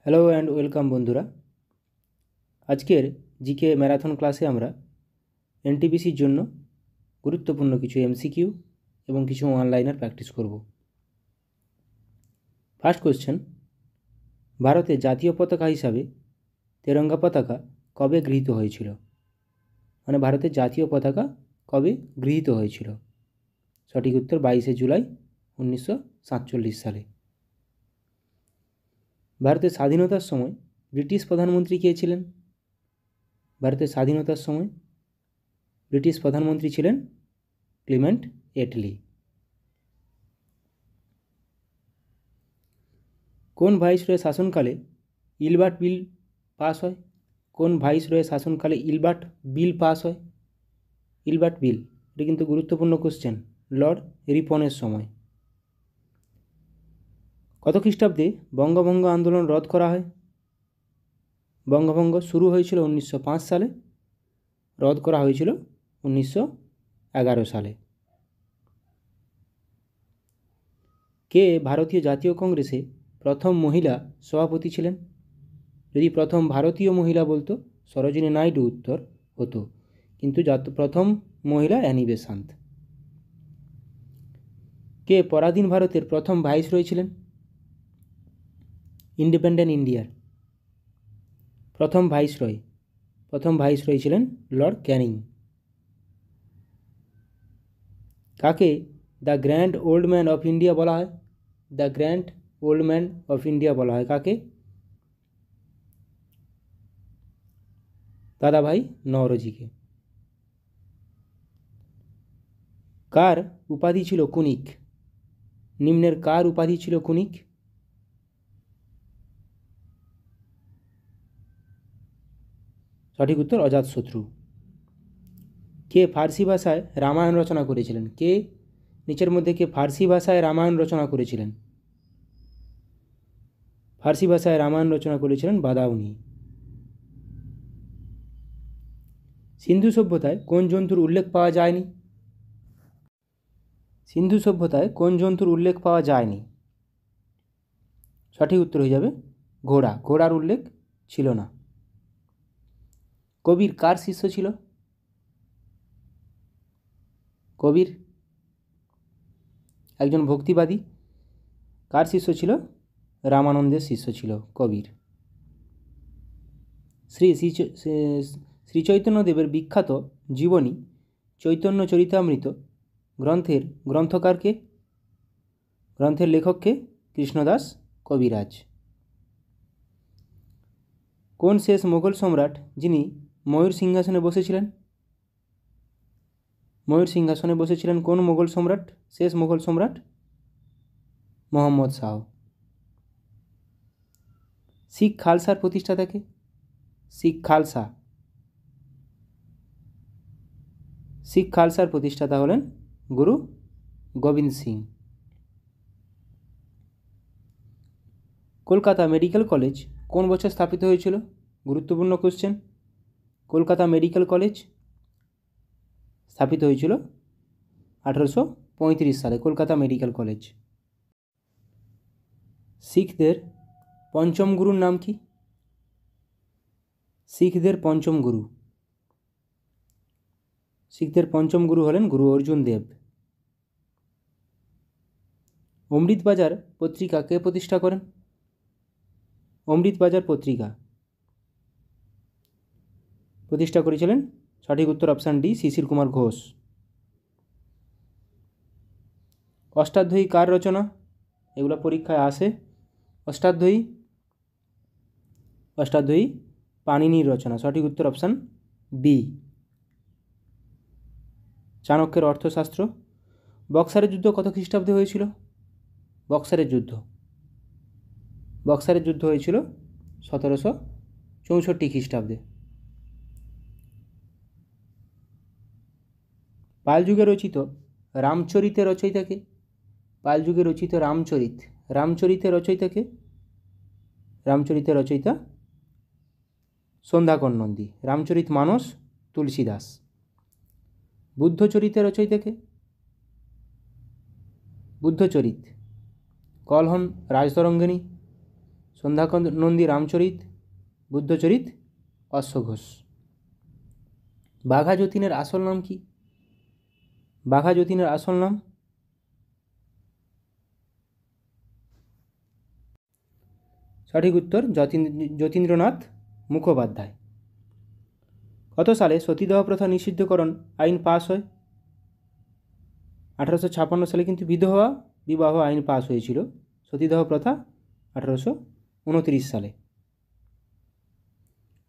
Hello and welcome বন্ধুরা। আজকের GK marathon ক্লাসে আমরা এনটিপিসির জন্য গুরুত্বপূর্ণ কিছু এমসিকিউ এবং কিছু অনলাইনার প্র্যাকটিস করব। ফার্স্ট কোয়েশ্চেন, ভারতের জাতীয় পতাকা হিসাবে তেরঙ্গা পতাকা কবে গৃহীত হয়েছিল? মানে ভারতের জাতীয় পতাকা কবে গৃহীত হয়েছিল? সঠিক উত্তর 22শে জুলাই 1947 সালে। ভারতের স্বাধীনতার সময় ব্রিটিশ প্রধানমন্ত্রী কে ছিলেন? ভারতের স্বাধীনতার সময় ব্রিটিশ প্রধানমন্ত্রী ছিলেন ক্লিমেন্ট এটলি। কোন ভাইসরয়ের শাসনকালে ইলবার্ট বিল পাস হয়? কোন ভাইসরয়ের শাসনকালে ইলবার্ট বিল পাস হয়? ইলবার্ট বিল, এটা কিন্তু গুরুত্বপূর্ণ কোশ্চেন। লর্ড রিপনের সময়। কত খ্রিস্টাব্দে বঙ্গভঙ্গ আন্দোলন রদ করা হয়? বঙ্গভঙ্গ শুরু হয়েছিল 1905 সালে, রদ করা হয়েছিল 1911 সালে। কে ভারতীয় জাতীয় কংগ্রেসে প্রথম মহিলা সভাপতি ছিলেন? যদি প্রথম ভারতীয় মহিলা বলতো সরোজিনী নাইডু উত্তর হতো, কিন্তু প্রথম মহিলা অ্যানি বেসান্ত। কে পরাধীন ভারতের প্রথম ভাইসরয় ছিলেন? ইন্ডিপেন্ডেন্ট ইন্ডিয়ার প্রথম ভাইসরয় ছিলেন লর্ড ক্যানিং। কাকে the grand old man of India বলা হয়? The grand old man of India বলা হয় কাকে? দাদাভাই নওরোজিকে। কার উপাধি ছিল কুনিক? নিম্নের কার উপাধি ছিল কুনিক? সঠিক উত্তর অজাতশত্রু। কে ফার্সি ভাষায় রামায়ণ রচনা করেছিলেন? কে নিচের মধ্যে কে ফার্সি ভাষায় রামায়ণ রচনা করেছিলেন? ফার্সি ভাষায় রামায়ণ রচনা করেছিলেন বাদাউনি। সিন্ধু সভ্যতায় কোন জন্তুর উল্লেখ পাওয়া যায়নি? সিন্ধু সভ্যতায় কোন জন্তুর উল্লেখ পাওয়া যায়নি? সঠিক উত্তর হয়ে যাবে ঘোড়া। ঘোড়ার উল্লেখ ছিল না। কবির কার শিষ্য ছিল? কবির একজন ভক্তিবাদী। কার শিষ্য ছিল? রামানন্দের শিষ্য ছিল কবির। শ্রী চৈতন্যদেবের বিখ্যাত জীবনী চৈতন্য চরিতামৃত গ্রন্থের গ্রন্থকারকে? গ্রন্থের লেখককে? কৃষ্ণদাস কবিরাজ। কোন শেষ মোগল সম্রাট যিনি ময়ূর সিংহাসনে বসেছিলেন? ময়ূর সিংহাসনে বসেছিলেন কোন মোগল সম্রাট? শেষ মোগল সম্রাট মোহাম্মদ শাহ। শিখ খালসার প্রতিষ্ঠাতা কে? শিখ খালসার প্রতিষ্ঠাতা হলেন গুরু গোবিন্দ সিং। কলকাতা মেডিকেল কলেজ কোন বছর স্থাপিত হয়েছিল? গুরুত্বপূর্ণ কোশ্চেন। কলকাতা মেডিকেল কলেজ স্থাপিত হয়েছিল 1835 সালে। Kolkata medical college. শিখদের পঞ্চম গুরুর নাম কি? শিখদের পঞ্চম গুরু হলেন গুরু অর্জুন দেব। অমৃতবাজার পত্রিকা কে প্রতিষ্ঠা করেন? অমৃতবাজার পত্রিকা প্রতিষ্ঠা করেছিলেন, সঠিক উত্তর অপশান ডি, শিশির কুমার ঘোষ। অষ্টাধ্যায়ী কার রচনা? এগুলো পরীক্ষায় আসে। অষ্টাধ্যায়ী পাণিনির রচনা, সঠিক উত্তর অপশান বি। চাণক্যের অর্থশাস্ত্র। বক্সারের যুদ্ধ কত খ্রিস্টাব্দে হয়েছিল? বক্সারের যুদ্ধ হয়েছিল 1764 খ্রিস্টাব্দে। পালযুগে রচিত রামচরিতের রচয়িতাকে? পালযুগে রচিত রামচরিতের রচয়িতাকে? রামচরিতের রচয়িতা সন্ধ্যাকর নন্দী। রামচরিত মানস তুলসীদাস। বুদ্ধচরিতের রচয়িতাকে? বুদ্ধচরিত কলহন রাজতরঙ্গিনী। সন্ধ্যানন্দী রামচরিত, বুদ্ধচরিত, অশ্বঘোষ। বাঘা যতীনের আসল নাম কি? বাঘা যতীনের আসল নাম? সঠিক উত্তর যতীন্দ্রনাথ মুখোপাধ্যায়। কত সালে সতীদাহ প্রথা নিষিদ্ধকরণ আইন পাস হয়? 1856 সালে কিন্তু বিধবা বিবাহ আইন পাস হয়েছিল। সতীদাহ প্রথা 1829 সালে।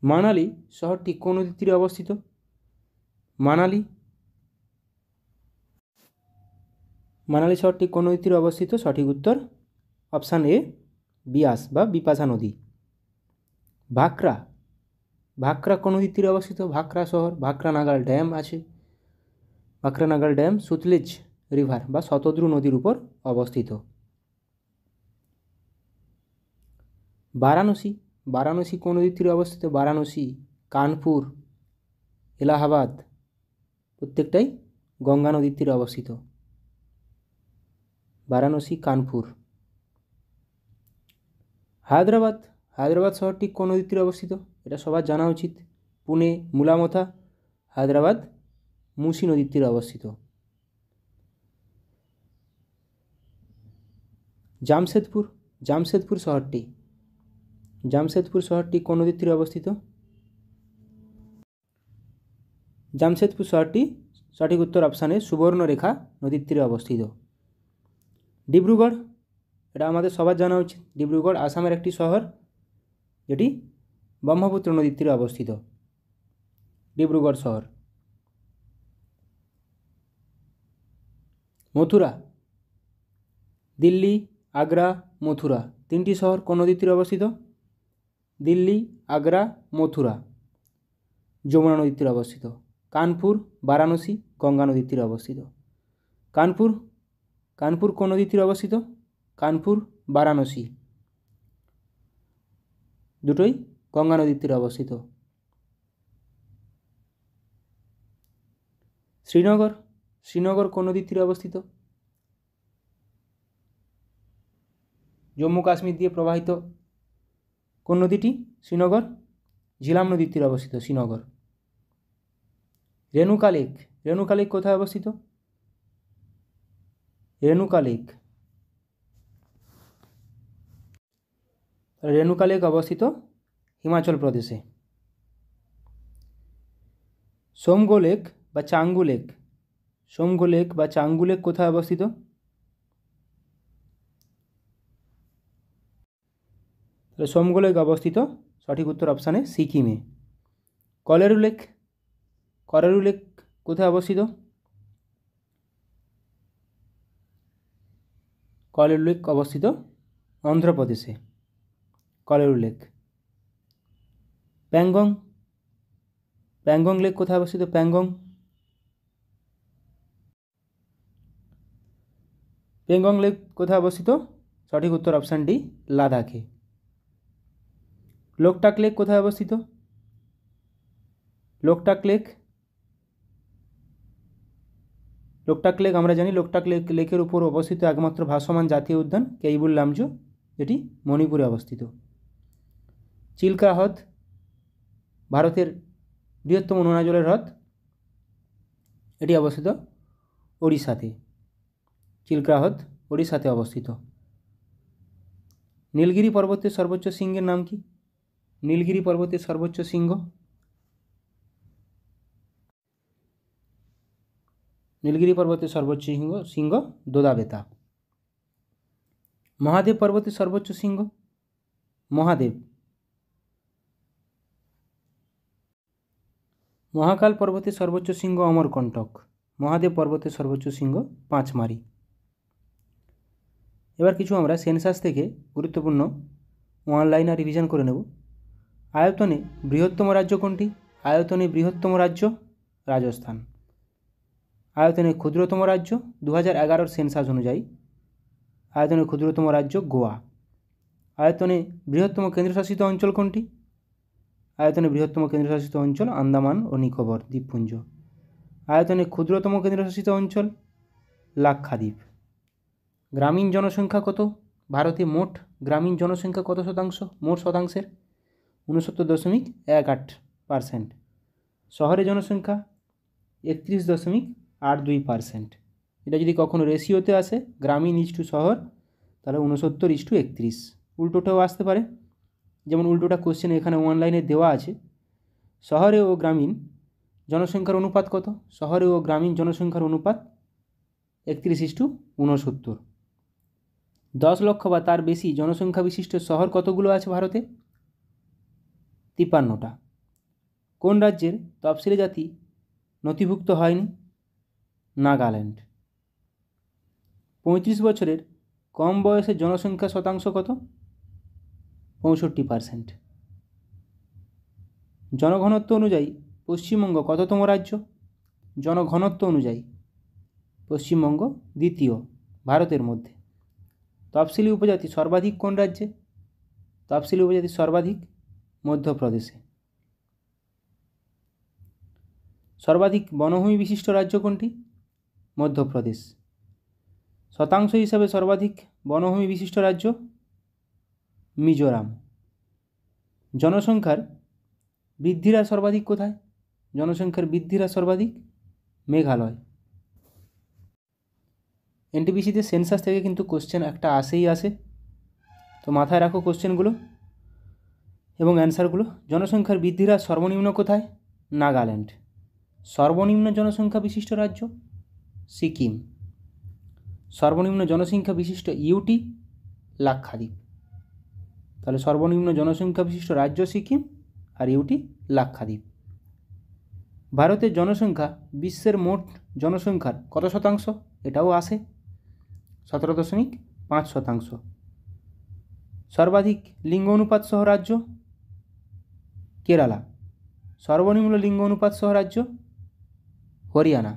মানালি শহরটি কোন নদীর তীরে অবস্থিত? মানালি শহরটি কোন নদীর তীরে অবস্থিত? সঠিক উত্তর অপশান এ, বিয়াস বা বিপাশা নদী। ভাকরা কোন নদীর তীরে অবস্থিত? ভাকরা শহর, ভাকরা নাগাল ড্যাম আছে। ভাকরা নাগাল ড্যাম সুতলেজ রিভার বা শতদ্রু নদীর উপর অবস্থিত। বারাণসী কোন নদীর তীরে অবস্থিত? বারাণসী, কানপুর, এলাহাবাদ প্রত্যেকটাই গঙ্গা নদীর তীরে অবস্থিত। বারাণসী, কানপুর। হায়দ্রাবাদ শহরটি কোন নদীর তীরে অবস্থিত? এটা সবার জানা উচিত। পুনে, মুলামথা, হায়দ্রাবাদ মুসি নদীর তীরে অবস্থিত। জামশেদপুর শহরটি কোন নদীর তীরে অবস্থিত? জামশেদপুর শহরটি সঠিক উত্তর অপশানে সুবর্ণরেখা নদীর তীরে অবস্থিত। ডিব্রুগড়, এটা আমাদের সবার জানা উচিত। ডিব্রুগড় আসামের একটি শহর, যেটি ব্রহ্মপুত্র নদীর তীরে অবস্থিত। ডিব্রুগড় শহর। মথুরা, দিল্লি, আগ্রা, মথুরা তিনটি শহর কোন নদীর তীরে অবস্থিত? দিল্লি, আগ্রা, মথুরা যমুনা নদীর তীরে অবস্থিত। কানপুর, বারাণসী গঙ্গা নদীর তীরে অবস্থিত। কানপুর কোন নদীর তীরে অবস্থিত? কানপুর, বারাণসী দুটোই গঙ্গা নদীর তীরে অবস্থিত। শ্রীনগর কোন নদীর তীরে অবস্থিত? জম্মু কাশ্মীর দিয়ে প্রবাহিত কোন নদীটি? শ্রীনগর, ঝিলাম নদীর তীরে অবস্থিত শ্রীনগর। রেণুকা লেক কোথায় অবস্থিত? রেণুকা লেক অবস্থিত হিমাচল প্রদেশে। সোমগো লেক বা চাঙ্গু লেক কোথায় অবস্থিত? সোমগো লেক অবস্থিত সঠিক উত্তর অপশানে সিকিমে। কলেরু লেক কোথায় অবস্থিত? কলেরু লেক অবস্থিত অন্ধ্রপ্রদেশে। কলেরু লেক। প্যাংগং লেক কোথায় অবস্থিত? প্যাংগং লেক কোথায় অবস্থিত? সঠিক উত্তর অপশান ডি, লাদাখে। লোকটাক লেক কোথায় অবস্থিত? লোকটাক লেক আমরা জানি লোকটাক লেকের উপর অবস্থিত একমাত্র ভাসমান জাতীয় উদ্যান কেইবুল লামজো, যেটি মণিপুরে অবস্থিত। চিল্কা হ্রদ ভারতের বৃহত্তম নোনা জলের হ্রদ, এটি অবস্থিত ওড়িশাতে। চিল্কা হ্রদ ওড়িশাতে অবস্থিত। নীলগিরি পর্বতের সর্বোচ্চ শৃঙ্গের নাম কি? নীলগিরি পর্বতের সর্বোচ্চ শৃঙ্গ? নীলগিরি পর্বতের সর্বোচ্চ শৃঙ্গ দোদাবেতা। মহাদেব পর্বতের সর্বোচ্চ শৃঙ্গ? মহাদেব। মহাকাল পর্বতের সর্বোচ্চ শৃঙ্গ অমরকণ্টক। মহাদেব পর্বতের সর্বোচ্চ শৃঙ্গ পাঁচমারি। এবার কিছু আমরা সেন্সাস থেকে গুরুত্বপূর্ণ অনলাইনে রিভিশন করে নেব। আয়তনে বৃহত্তম রাজ্য কোনটি? আয়তনে বৃহত্তম রাজ্য রাজস্থান। আয়তনে ক্ষুদ্রতম রাজ্য 2011 সেন্সাস অনুযায়ী আয়তনে ক্ষুদ্রতম রাজ্য গোয়া। আয়তনে বৃহত্তম কেন্দ্রশাসিত অঞ্চল কোনটি? আয়তনে বৃহত্তম কেন্দ্রশাসিত অঞ্চল আন্দামান ও নিকোবর দ্বীপপুঞ্জ। আয়তনে ক্ষুদ্রতম কেন্দ্রশাসিত অঞ্চল লাক্ষাদ্বীপ। গ্রামীণ জনসংখ্যা কত? ভারতে মোট গ্রামীণ জনসংখ্যা কত শতাংশ? মোট শতাংশের 69.18%। শহরে জনসংখ্যা 31.82%। এটা যদি কখনো রেশিওতে আসে, গ্রামীণ ইজ টু শহর, তাহলে 69:31। উল্টোটাও আসতে পারে, যেমন উল্টোটা কোশ্চেন এখানে অনলাইনে দেওয়া আছে। শহরে ও গ্রামীণ জনসংখ্যার অনুপাত কত? শহরে ও গ্রামীণ জনসংখ্যার অনুপাত 31:69। 10 লক্ষ বা তার বেশি জনসংখ্যা বিশিষ্ট শহর কতগুলো আছে ভারতে? 53টা। কোন রাজ্যের তফসিলি জাতি নথিভুক্ত হয়নি? নাগাল্যান্ড। 35 বছরের কম বয়সের জনসংখ্যা শতাংশ কত? 65%। জনঘনত্ব অনুযায়ী পশ্চিমবঙ্গ কততম রাজ্য? জনঘনত্ব অনুযায়ী পশ্চিমবঙ্গ দ্বিতীয় ভারতের মধ্যে। তফসিলি উপজাতি সর্বাধিক কোন রাজ্যে? তফসিলি উপজাতি সর্বাধিক মধ্যপ্রদেশে। সর্বাধিক বনভূমি বিশিষ্ট রাজ্য কোনটি? মধ্যপ্রদেশ। শতাংশ হিসাবে সর্বাধিক বনভূমি বিশিষ্ট রাজ্য মিজোরাম। জনসংখ্যার বৃদ্ধির হার সর্বাধিক কোথায়? জনসংখ্যার বৃদ্ধির হার সর্বাধিক মেঘালয়। এনটিপিসিতে সেন্সাস থেকে কিন্তু কোশ্চেন একটা আসে, তো মাথায় রাখো কোশ্চেনগুলো এবং অ্যান্সারগুলো। জনসংখ্যার বৃদ্ধির হার সর্বনিম্ন কোথায়? নাগাল্যান্ড। সর্বনিম্ন জনসংখ্যা বিশিষ্ট রাজ্য সিকিম। সর্বনিম্ন জনসংখ্যা বিশিষ্ট ইউটি লাক্ষাদ্বীপ। তাহলে সর্বনিম্ন জনসংখ্যা বিশিষ্ট রাজ্য সিকিম আর ইউটি লাক্ষাদ্বীপ। ভারতের জনসংখ্যা বিশ্বের মোট জনসংখ্যার কত শতাংশ? এটাও আসে, 17.5%। সর্বাধিক লিঙ্গ অনুপাত সহ রাজ্য কেরালা। সর্বনিম্ন লিঙ্গ অনুপাত সহ রাজ্য হরিয়ানা।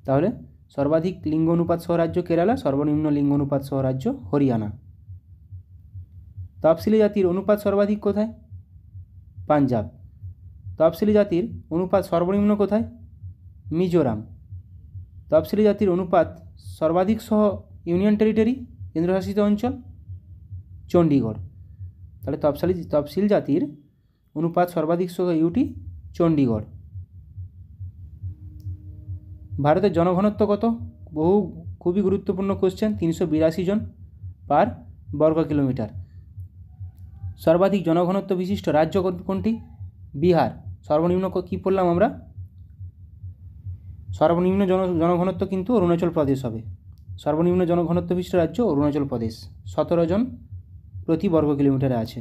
তাহলে সর্বাধিক লিঙ্গ অনুপাত সহ রাজ্য কেরালা, সর্বনিম্ন লিঙ্গ অনুপাত সহ রাজ্য হরিয়ানা। তফসিলি জাতির অনুপাত সর্বাধিক কোথায়? পাঞ্জাব। তফসিলি জাতির অনুপাত সর্বনিম্ন কোথায়? মিজোরাম। তফসিলি জাতির অনুপাত সর্বাধিক সহ ইউনিয়ন টেরিটরি কেন্দ্রশাসিত অঞ্চল চণ্ডীগড়। তাহলে তফসিল জাতির অনুপাত সর্বাধিক সহ ইউটি চণ্ডীগড়। ভারতের জনঘনত্ব কত? খুবই গুরুত্বপূর্ণ কোশ্চেন। 382 জন পার বর্গ কিলোমিটার। সর্বাধিক জনঘনত্ব বিশিষ্ট রাজ্য কোনটি? বিহার। সর্বনিম্ন কী পড়লাম আমরা? সর্বনিম্ন জনঘনত্ব কিন্তু অরুণাচল প্রদেশ হবে। সর্বনিম্ন জনঘনত্ব বিশিষ্ট রাজ্য অরুণাচল প্রদেশ, 17 জন প্রতি বর্গ কিলোমিটারে আছে।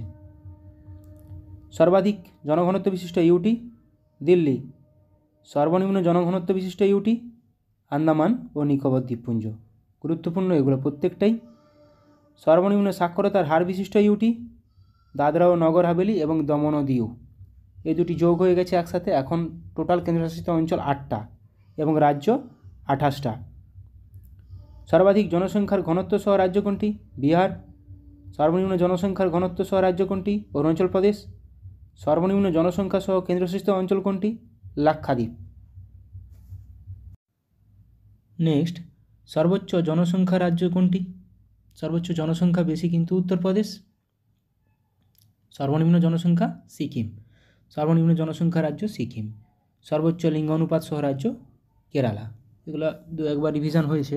সর্বাধিক জনঘনত্ব বিশিষ্ট ইউটি দিল্লি। সর্বনিম্ন জনঘনত্ব বিশিষ্ট ইউটি আন্দামান ও নিকোবর দ্বীপপুঞ্জ। গুরুত্বপূর্ণ এগুলো প্রত্যেকটাই। সর্বনিম্ন সাক্ষরতার হার বিশিষ্ট ইউটি দাদরা ও নগর হাভেলি এবং দমন ও দিউ। এই দুটি যোগ হয়ে গেছে একসাথে, এখন টোটাল কেন্দ্রশাসিত অঞ্চল 8টা এবং রাজ্য 28টা। সর্বাধিক জনসংখ্যার ঘনত্ব সহ রাজ্য কোনটি? বিহার। সর্বনিম্ন জনসংখ্যার ঘনত্ব সহ রাজ্য কোনটি? অরুণাচল প্রদেশ। সর্বনিম্ন জনসংখ্যা সহ কেন্দ্রশাসিত অঞ্চল কোনটি? লাক্ষাদ্বীপ। নেক্সট, সর্বোচ্চ জনসংখ্যা রাজ্য কোনটি? সর্বোচ্চ জনসংখ্যা বেশি কিন্তু উত্তরপ্রদেশ। সর্বনিম্ন জনসংখ্যা সিকিম। সর্বনিম্ন জনসংখ্যা রাজ্য সিকিম। সর্বোচ্চ লিঙ্গ অনুপাত সহ রাজ্য কেরালা। এগুলো একবার রিভিশন হয়েছে।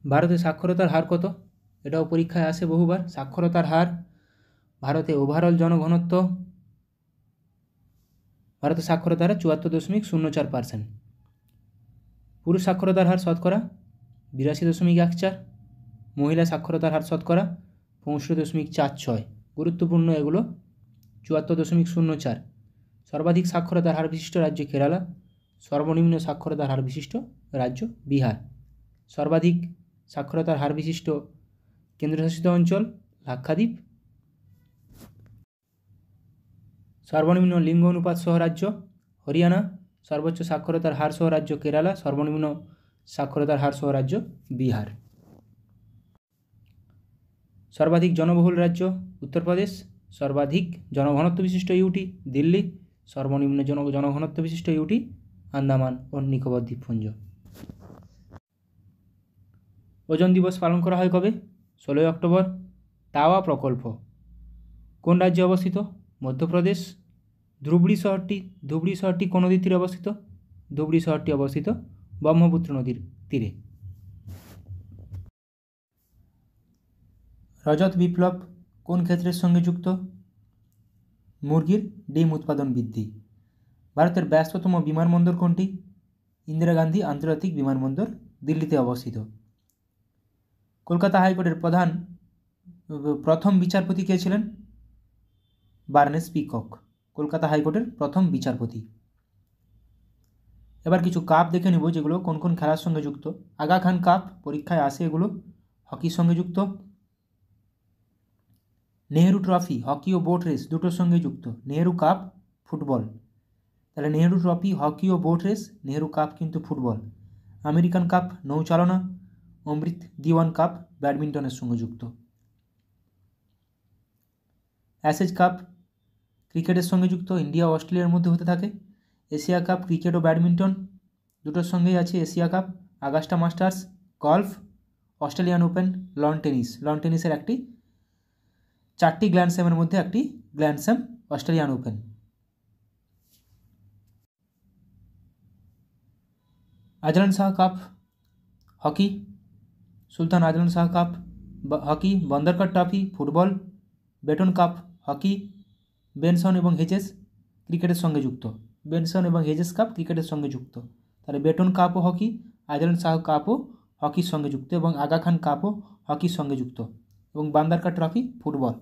ভারতে সাক্ষরতার হার কত? এটাও পরীক্ষায় আসে বহুবার। সাক্ষরতার হার ভারতে ওভারঅল জনঘনত্ব, ভারতের সাক্ষরতার হার 74.04%। পুরুষ সাক্ষরতার হার শতকরা 82.14। মহিলা সাক্ষরতার হার শতকরা 65.46। গুরুত্বপূর্ণ এগুলো। 74.04। সর্বাধিক সাক্ষরতার হার বিশিষ্ট রাজ্য কেরালা। সর্বনিম্ন সাক্ষরতার হার বিশিষ্ট রাজ্য বিহার। সর্বাধিক সাক্ষরতার হার বিশিষ্ট কেন্দ্রশাসিত অঞ্চল লাক্ষাদ্বীপ। সর্বনিম্ন লিঙ্গ অনুপাত সহ রাজ্য হরিয়ানা। সর্বোচ্চ সাক্ষরতার হার সহ রাজ্য কেরালা। সর্বনিম্ন সাক্ষরতার হার সহ রাজ্য বিহার। সর্বাধিক জনবহুল রাজ্য উত্তরপ্রদেশ। সর্বাধিক জনঘনত্ব বিশিষ্ট ইউটি দিল্লি। সর্বনিম্ন জনঘনত্ব বিশিষ্ট ইউটি আন্দামান ও নিকোবর দ্বীপপুঞ্জ। ওজন দিবস পালন করা হয় কবে? 16ই অক্টোবর। তাওয়া প্রকল্প কোন রাজ্যে অবস্থিত? মধ্যপ্রদেশ। ধুবড়ি শহরটি কোন নদীর তীরে অবস্থিত? ধুবড়ি শহরটি অবস্থিত ব্রহ্মপুত্র নদীর তীরে। রজত বিপ্লব কোন ক্ষেত্রের সঙ্গে যুক্ত? মুরগির ডিম উৎপাদন বৃদ্ধি। ভারতের ব্যস্ততম বিমানবন্দর কোনটি? ইন্দিরা গান্ধী আন্তর্জাতিক বিমানবন্দর দিল্লিতে অবস্থিত। কলকাতা হাইকোর্টের প্রথম বিচারপতি কে ছিলেন? বার্নেস পিকক, কলকাতা হাইকোর্টের প্রথম বিচারপতি। এবার কিছু কাপ দেখে নেব যেগুলো কোন কোন খেলার সঙ্গে যুক্ত। আগা খান কাপ পরীক্ষায় আসে, এগুলো হকির সঙ্গে যুক্ত। নেহেরু ট্রফি হকি ও বোট রেস দুটোর সঙ্গে যুক্ত। নেহেরু কাপ ফুটবল, তাহলে নেহেরু ট্রফি হকি ও বোট রেস, নেহেরু কাপ কিন্তু ফুটবল। আমেরিকান কাপ নৌচালনা, অমৃত দিওয়ান কাপ ব্যাডমিন্টনের সঙ্গে যুক্ত। অ্যাশেজ কাপ ক্রিকেটের সঙ্গে যুক্ত, ইন্ডিয়া ও অস্ট্রেলিয়ার মধ্যে হতে থাকে। এশিয়া কাপ ক্রিকেট ও ব্যাডমিন্টন দুটোর সঙ্গেই আছে। Asia Cup, Augusta Masters, golf, Australian Open, lawn tennis. Lawn টেনিসের একটি 4টি গ্র্যান্ড স্ল্যামের মধ্যে একটি grand slam Australian Open. Azlan Shah Cup hockey, Sultan Azlan Shah Cup hockey. Bandodkar Trophy football, Beighton Cup hockey. Benson এবং হেজেস ক্রিকেটের সঙ্গে যুক্ত। বেনসন এবং হেজেস কাপ ক্রিকেটের সঙ্গে যুক্ত। তাহলে বেটন কাপও হকি, আজলান শাহ কাপও হকির সঙ্গে যুক্ত এবং আগা খান কাপও হকির সঙ্গে যুক্ত। এবং বান্দারকার ট্রফি ফুটবল।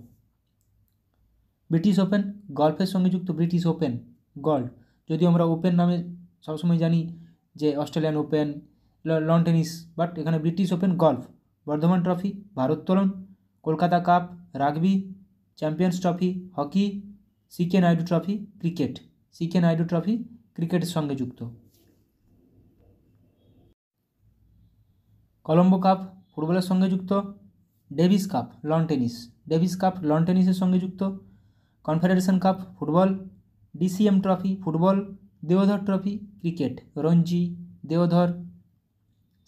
ব্রিটিশ ওপেন গল্ফের সঙ্গে যুক্ত। ব্রিটিশ ওপেন গল্ফ, যদিও আমরা ওপেন নামে সবসময় জানি যে Australian Open, lawn tennis, but এখানে British Open golf. Burdwan Trophy ভারোত্তোলন, Kolkata Cup rugby, Champions Trophy hockey, CK Naidu Trophy cricket. CK Naidu Trophy ক্রিকেটের সঙ্গে যুক্ত। কলম্বো কাপ ফুটবলের সঙ্গে যুক্ত। Davis Cup lawn tennis, Davis Cup lawn টেনিসের সঙ্গে যুক্ত। Confederation Cup football, DCM Trophy football, Deodhar Trophy cricket. Ranji, Deodhar,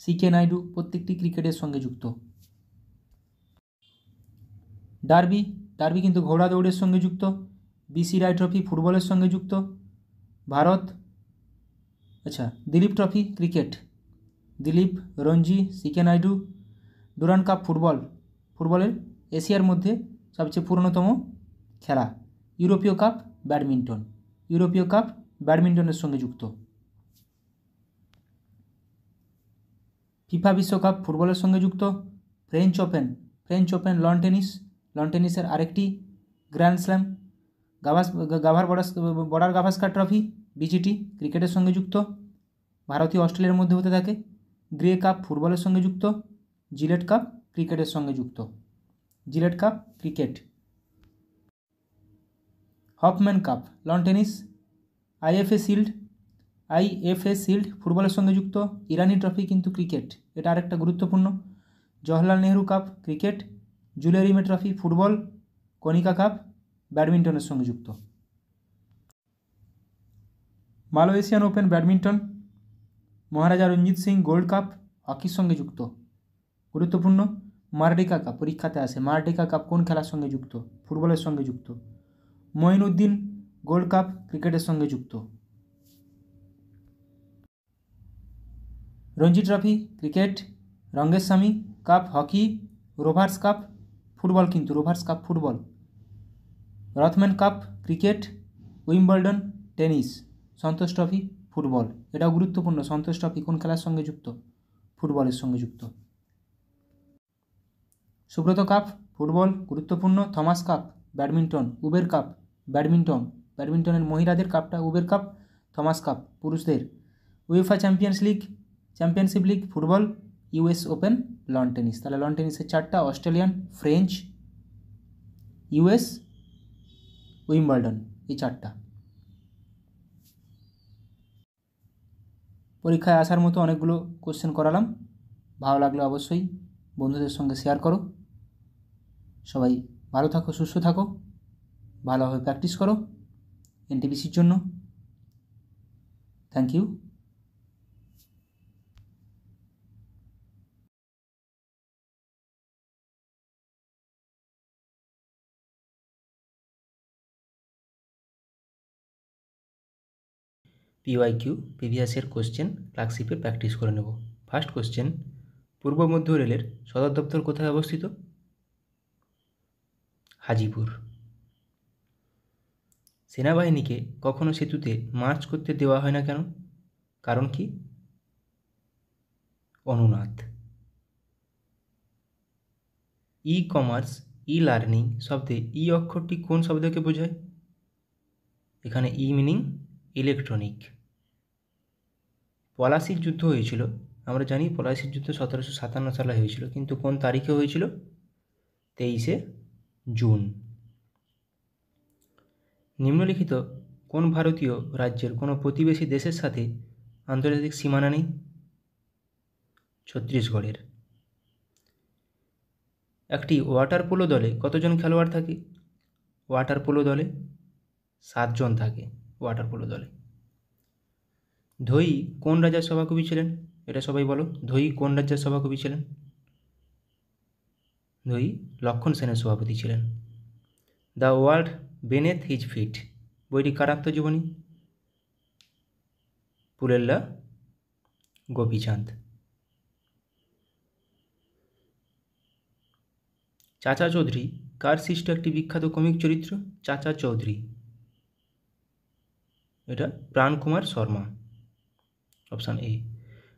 CK Naidu প্রত্যেকটি ক্রিকেটের সঙ্গে যুক্ত। ডার্বি, ডার্বি কিন্তু ঘোড়া দৌড়ের সঙ্গে যুক্ত। বিসি রায় ট্রফি ফুটবলের সঙ্গে যুক্ত। Bharat, Dilip Trophy cricket, Dilip, Ranji, CK Naidu. Durand Cup football, ফুটবলের এশিয়ার মধ্যে সবচেয়ে পুরনোতম খেলা। ইউরোপীয় কাপ ব্যাডমিন্টন, ইউরোপীয় কাপ ব্যাডমিন্টনের সঙ্গে যুক্ত। ফিফা বিশ্বকাপ ফুটবলের সঙ্গে যুক্ত। French Open, French Open lawn tennis, lawn টেনিসের আরেকটি grand slam. Border Gavaskar Trophy BGT ক্রিকেটের সঙ্গে যুক্ত। ভারতীয় অস্ট্রেলিয়ার মধ্যে হতে থাকে। গ্রে কাপ ফুটবলের সঙ্গে যুক্ত। জিলেট কাপ ক্রিকেটের সঙ্গে যুক্ত। Gillette cup cricket. Hoffman cup lawn tennis. IFA shield ফুটবলের সঙ্গে যুক্ত। ইরানি ট্রফি কিন্তু ক্রিকেট, এটা আরেকটা গুরুত্বপূর্ণ। Jawaharlal Nehru Cup cricket. Julia Rimet Trophy football. Konica Cup ব্যাডমিন্টনের সঙ্গে যুক্ত। Malaysian Open badminton. Maharaja Ranjit Singh Gold Cup হকির সঙ্গে যুক্ত, গুরুত্বপূর্ণ। মার্ডিকা কাপ পরীক্ষাতে আসে। মার্ডিকা কাপ কোন খেলার সঙ্গে যুক্ত? ফুটবলের সঙ্গে যুক্ত। মঈনুদ্দিন গোল্ড কাপ ক্রিকেটের সঙ্গে যুক্ত। Ranji Trophy cricket. Rangaswami Cup hockey. Rovers Cup football, কিন্তু Rovers Cup football. Rothman Cup cricket. Wimbledon tennis. Santosh Trophy football, এটাও গুরুত্বপূর্ণ। সন্তোষ ট্রফি কোন খেলার সঙ্গে যুক্ত? ফুটবলের সঙ্গে যুক্ত। সুব্রত কাপ ফুটবল, গুরুত্বপূর্ণ। Thomas Cup badminton. Uber Cup badminton, ব্যাডমিন্টনের মহিলাদের কাপটা উবের কাপ। থমাস কাপ পুরুষদের। UEFA championship league football. US Open lawn tennis. তাহলে লন টেনিসের 4টা, অস্ট্রেলিয়ান, ফ্রেঞ্চ, ইউএস, উইম্বলডন, এই 4টা। পরীক্ষায় আসার মতো অনেকগুলো কোশ্চেন করালাম। ভালো লাগলে অবশ্যই বন্ধুদের সঙ্গে শেয়ার করো। সবাই ভালো থাকো, সুস্থ থাকো, ভালোভাবে প্র্যাকটিস করো এনটিপিসির জন্য। Thank you. PYQ previous year question ক্লার্কশিপে প্র্যাকটিস করে নেব। ফার্স্ট কোশ্চেন, পূর্ব মধ্য রেলের সদর দপ্তর কোথায় অবস্থিত? হাজিপুর। সেনাবাহিনীকে কখনো সেতুতে মার্চ করতে দেওয়া হয় না কেন? কারণ কি? অনুনাদ। ই কমার্স, ই লার্নিং শব্দে ই অক্ষরটি কোন শব্দকে বোঝায়? এখানে ই মিনিং ইলেকট্রনিক। পলাশির যুদ্ধ হয়েছিল, আমরা জানি পলাশির যুদ্ধ 1757 সালে হয়েছিল, কিন্তু কোন তারিখে হয়েছিল? 23শে জুন। নিম্নলিখিত কোন ভারতীয় রাজ্যের কোনো প্রতিবেশী দেশের সাথে আন্তর্জাতিক সীমানা নেই? ছত্তিশগড়ের। একটি ওয়াটার পোলো দলে কতজন খেলোয়াড় থাকে? ওয়াটার পোলো দলে 7 জন থাকে ওয়াটার পোলো দলে। ধোই কোন রাজার সভাকবি ছিলেন? এটা সবাই বলো, ধোই কোন রাজ্যের সভাকবি ছিলেন? ধোই লক্ষণ সেনের সভাপতি ছিলেন। দ্য ওয়ার্ল্ড বেনেথ হিজ ফিট বইটি কার আত্মজীবনী? পুলেল্লা গোপীচাঁদ। চাচা চৌধুরী কার সৃষ্ট একটি বিখ্যাত কমিক চরিত্র? চাচা চৌধুরী, এটা প্রাণকুমার শর্মা, অপশান এ।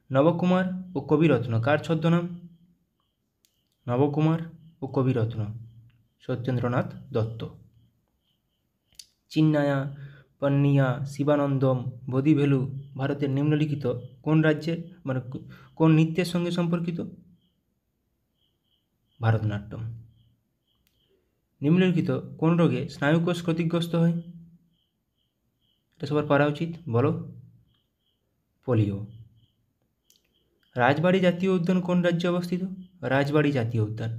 নবকুমার ও কবিরত্ন কার ছদ্মনাম? নবকুমার ও কবিরত্ন সত্যেন্দ্রনাথ দত্ত। চিন্নায়া, পন্নিয়া, শিবানন্দম, বোধিভেলু ভারতের নিম্নলিখিত কোন রাজ্যের কোন নৃত্যের সঙ্গে সম্পর্কিত? ভারতনাট্যম। নিম্নলিখিত কোন রোগে স্নায়ুকোষ ক্ষতিগ্রস্ত হয়? এটা সবার পারা উচিত, বলো। পোলিও। রাজবাড়ী জাতীয় উদ্যান কোন রাজ্যে অবস্থিত? রাজবাড়ী জাতীয় উদ্যান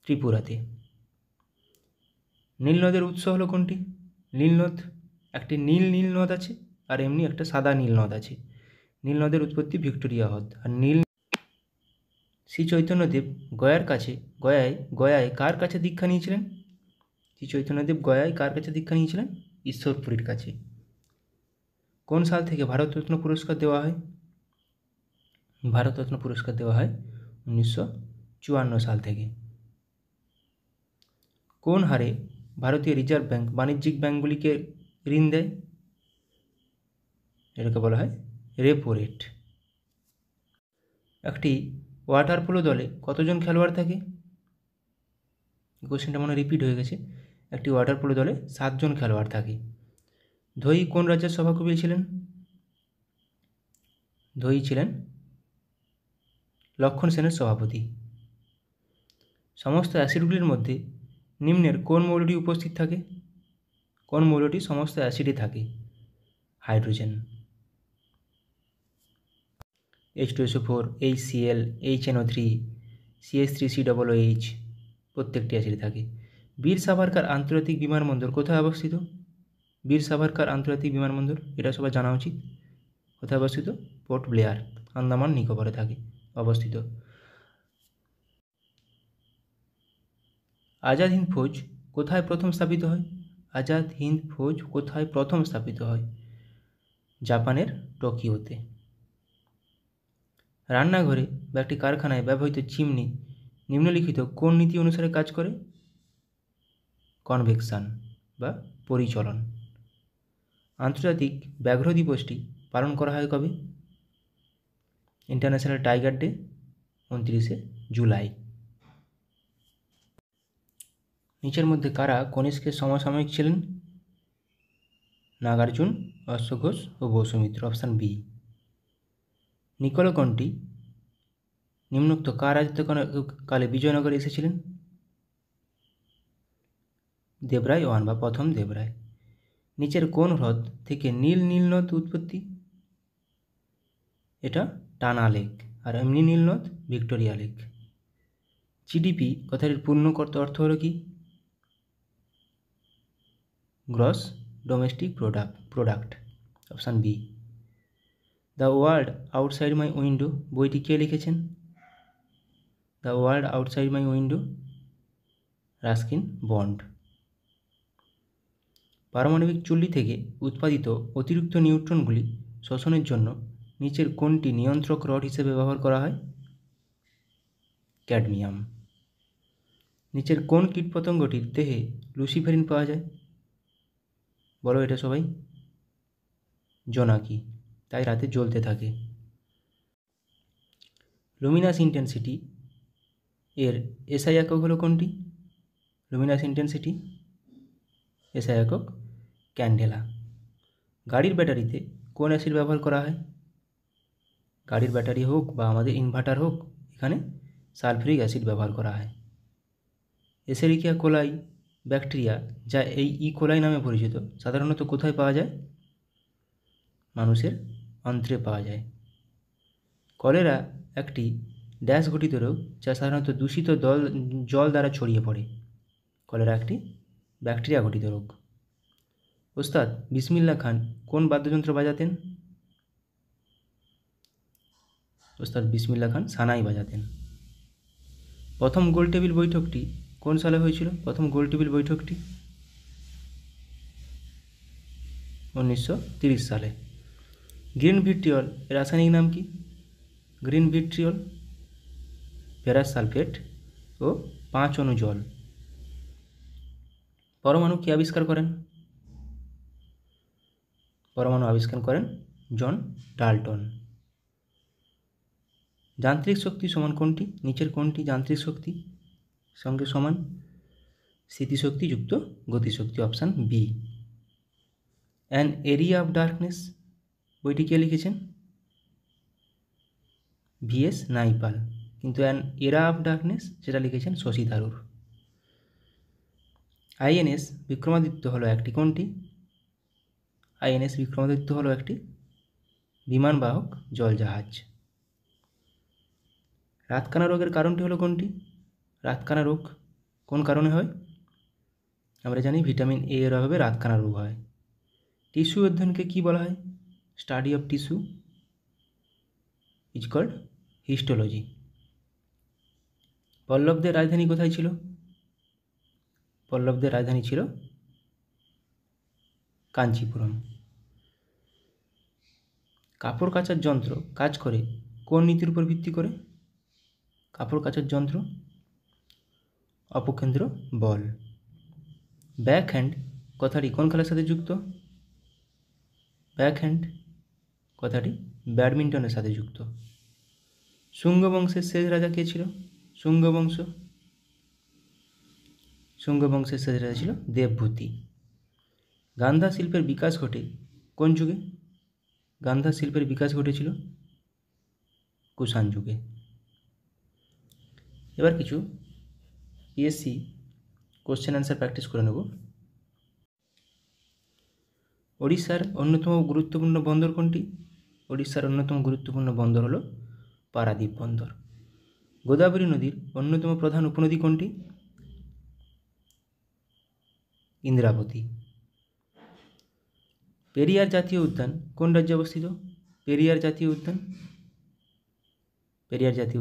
ত্রিপুরাতে। নীলনদের উৎস হলো কোনটি? নীলনদ, একটি নীল নদ আছে আর এমনি একটা সাদা নীল নদ আছে। নীল নদের উৎপত্তি ভিক্টোরিয়া হ্রদ। আর শ্রী চৈতন্যদেব গয়ায় কার কাছে দীক্ষা নিয়েছিলেন? শ্রী চৈতন্যদেব গয়ায় কার কাছে দীক্ষা নিয়েছিলেন? ঈশ্বরপুরীর কাছে। কোন সাল থেকে ভারতরত্ন পুরস্কার দেওয়া হয়? ভারতরত্ন পুরস্কার দেওয়া হয় 1954 সাল থেকে। কোন হারে ভারতীয় রিজার্ভ ব্যাঙ্ক বাণিজ্যিক ব্যাঙ্কগুলিকে ঋণ দেয়? এটাকে বলা হয় রেপো রেট। একটি ওয়াটার পোলো দলে কতজন খেলোয়াড় থাকে? কোশ্চেনটা মনে রিপিট হয়ে গেছে। একটি ওয়াটার পোলো দলে 7 জন খেলোয়াড় থাকে। ধোই কোন রাজ্যের সভাকবি ছিলেন? ধোই ছিলেন লক্ষণ সেনের সভাপতি। সমস্ত অ্যাসিডগুলির মধ্যে নিম্নের কোন মৌলটি উপস্থিত থাকে? কোন মৌলটি সমস্ত অ্যাসিডে থাকে? Hydrogen. H2SO4, HCl, HNO3, CH3COOH প্রত্যেকটি অ্যাসিডে থাকে। বীর সাভারকার আন্তর্জাতিক বিমানবন্দর কোথায় অবস্থিত? বীর সাভারকার আন্তর্জাতিক বিমানবন্দর, এটা সবার জানা উচিত। কোথায় অবস্থিত? পোর্ট ব্লেয়ার, আন্দামান নিকোবরে থাকে অবস্থিত। আজাদ হিন্দ ফৌজ কোথায় প্রথম স্থাপিত হয়? আজাদ হিন্দ ফৌজ কোথায় প্রথম স্থাপিত হয়? জাপানের টোকিওতে। রান্নাঘরে বা একটি কারখানায় ব্যবহৃত চিমনি নিম্নলিখিত কোন নীতি অনুসারে কাজ করে? কনভেকশন বা পরিচলন। আন্তর্জাতিক ব্যাঘ্র দিবসটি পালন করা হয় কবে? ইন্টারন্যাশনাল টাইগার ডে 29শে জুলাই। নিচের মধ্যে কারা কনিষ্কের সমসাময়িক ছিলেন? নাগার্জুন, অশ্বঘোষ ও বসুমিত্র, অপশান বি। নিকোলকন্টি নিম্নোক্ত কার রাজত্বকালে বিজয়নগরে এসেছিলেন? দেবরায় ওয়ান বা প্রথম দেবরায়। নিচের কোন হ্রদ থেকে নীলনদ উৎপত্তি? এটা টানা লেক, আর এমনি নীলনদ ভিক্টোরিয়া লেক। জিডিপি কথাটির পূর্ণ অর্থ হলো কি? Gross domestic product, option B. The world outside my window বইটি কে লিখেছেন? The world outside my window, Ruskin Bond. পারমাণবিক চুল্লি থেকে উৎপাদিত অতিরিক্ত নিউট্রনগুলি শোষণের জন্য নিচের কোনটি নিয়ন্ত্রক রড হিসেবে ব্যবহার করা হয়? ক্যাডমিয়াম। নিচের কোন কীটপতঙ্গটির দেহে লুসিফেরিন পাওয়া যায়? বলো এটা সবাই। জোনাকি, তাই রাতে জ্বলতে থাকে। লুমিনাস ইন্টেন্সিটি এর এসআই একক হলো কোনটি? লুমিনাস ইন্টেন্সিটি এসআই একক ক্যান্ডেলা। গাড়ির ব্যাটারিতে কোন অ্যাসিড ব্যবহার করা হয়? গাড়ির ব্যাটারি হোক বা আমাদের ইনভার্টার হোক, এখানে সালফিউরিক অ্যাসিড ব্যবহার করা হয়। এসেরিকিয়া কোলাই ব্যাকটেরিয়া, যা এই কোলাই নামে পরিচিত, সাধারণত কোথায় পাওয়া যায়? মানুষের অন্ত্রে পাওয়া যায়। কলেরা একটি ড্যাশ ঘটিত রোগ, যা সাধারণত দূষিত জল দ্বারা ছড়িয়ে পড়ে। কলেরা একটি ব্যাকটেরিয়া ঘটিত রোগ। ওস্তাদ বিসমিল্লাহ খান কোন বাদ্যযন্ত্র বাজাতেন? ওস্তাদ বিসমিল্লাহ খান সানাই বাজাতেন। প্রথম গোলটেবিল বৈঠকটি কোন সালে হয়েছিল? প্রথম গোলটেবিল বৈঠকটি 1930 সালে। গ্রিন ভিট্রিয়ল এর রাসায়নিক নাম কি? গ্রিন ভিট্রিয়ল ফেরাস সালফেট ও 5 অণু জল। পরমাণু কে আবিষ্কার করেন? পরমাণু আবিষ্কার করেন জন ডাল্টন। যান্ত্রিক শক্তি সমান কোনটি? নিচের কোনটি যান্ত্রিক শক্তি সঙ্গে সমান? স্থিতিশক্তি যুক্ত গতিশক্তি, option B. An area of darkness বইটি কে লিখেছেন? VS Naipaul. কিন্তু অ্যান এরা অফ ডার্কনেস সেটা লিখেছেন শশী থারুর। আইএনএস বিক্রমাদিত্য হলো একটি কোনটি? আইএনএস বিক্রমাদিত্য হলো একটি বিমানবাহক জলজাহাজ। রাতকানা রোগের কারণটি হলো কোনটি? রাতকানা রোগ কোন কারণে হয়? আমরা জানি ভিটামিন এ এর অভাবে রাতকানা রোগ হয়। টিস্যু অধ্যয়নকে কী বলা হয়? Study of tissue is called histology. পল্লবদের রাজধানী কোথায় ছিল? পল্লবদের রাজধানী ছিল কাঞ্চিপুরম। কাপড় কাচার যন্ত্র কাজ করে কোন নীতির উপর ভিত্তি করে? কাপড় কাচার যন্ত্র অপকেন্দ্র বল। ব্যাক হ্যান্ড কথাটি কোন খেলার সাথে যুক্ত? ব্যাক হ্যান্ড কথাটি ব্যাডমিন্টনের সাথে যুক্ত। শুঙ্গ বংশের শেষ রাজা কে ছিল? শুঙ্গ বংশের শেষ রাজা ছিল দেবভূতি। গান্ধা শিল্পের বিকাশ ঘটে কোন যুগে? গান্ধা শিল্পের বিকাশ ঘটেছিল কুষাণ যুগে। এবার কিছু পিএসসি কোশ্চেন অ্যান্সার প্র্যাকটিস করে নেব। ওড়িশার অন্যতম গুরুত্বপূর্ণ বন্দর কোনটি? ওড়িশার অন্যতম গুরুত্বপূর্ণ বন্দর হলো পারাদ্বীপ বন্দর। গোদাবরী নদীর অন্যতম প্রধান উপনদী কোনটি? ইন্দ্রাবতী। পেরিয়ার জাতীয় উদ্যান কোন রাজ্যে অবস্থিত? পেরিয়ার জাতীয়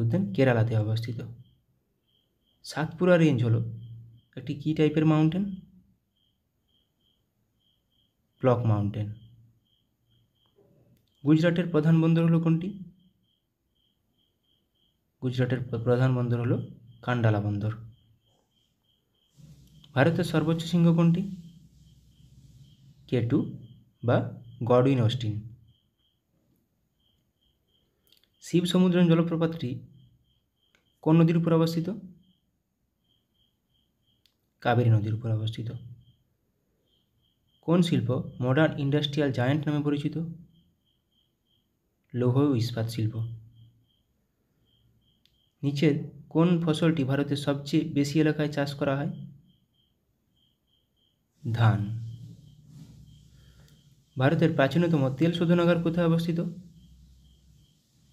উদ্যান কেরালাতে অবস্থিত। সাতপুরা রেঞ্জ হলো একটি কী টাইপের মাউন্টেন? Block mountain. গুজরাটের প্রধান বন্দর হলো কোনটি? গুজরাটের প্রধান বন্দর হলো কান্ডালা বন্দর। ভারতের সর্বোচ্চ শৃঙ্গ কোনটি? K2 বা গডউইন অস্টিন। শিব সমুদ্রম জলপ্রপাতটি কোন নদীর উপর অবস্থিত? কাবেরী নদীর উপর অবস্থিত। কোন শিল্প মডার্ন ইন্ডাস্ট্রিয়াল জায়ান্ট নামে পরিচিত? লৌহ ও ইস্পাত শিল্প। নিচের কোন ফসলটি ভারতের সবচেয়ে বেশি এলাকায় চাষ করা হয়? ধান। ভারতের প্রাচীনতম তেল শোধনাগার কোথায় অবস্থিত?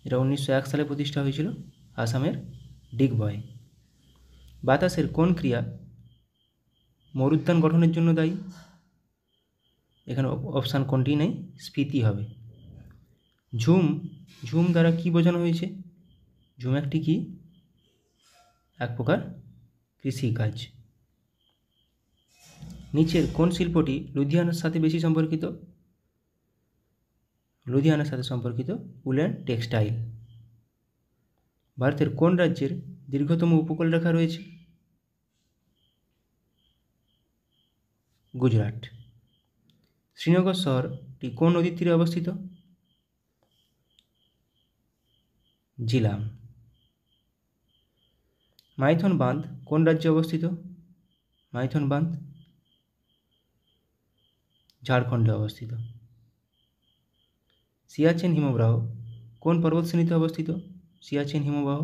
এটা 1901 সালে প্রতিষ্ঠা হয়েছিল আসামের ডিগবয়ে। বাতাসের কোন ক্রিয়া মরুদ্যান গঠনের জন্য দায়ী? এখানে অপশান কোনটি নেই, স্ফীতি হবে। ঝুম দ্বারা কি বোঝানো হয়েছে? ঝুম একটি কি? এক প্রকার কৃষিকাজ। নিচের কোন শিল্পটি লুধিয়ানার সাথে বেশি সম্পর্কিত? লুধিয়ানার সাথে সম্পর্কিত উল অ্যান্ড টেক্সটাইল। ভারতের কোন রাজ্যের দীর্ঘতম উপকূলরেখা রয়েছে? গুজরাট। শ্রীনগর শহরটি কোন নদীর তীরে অবস্থিত? জিলাম। মাইথন বাঁধ কোন রাজ্যে অবস্থিত? মাইথন বাঁধ ঝাড়খণ্ডে অবস্থিত। সিয়াচেন হিমবাহ কোন পর্বতশ্রেণীতে অবস্থিত? সিয়াচেন হিমবাহ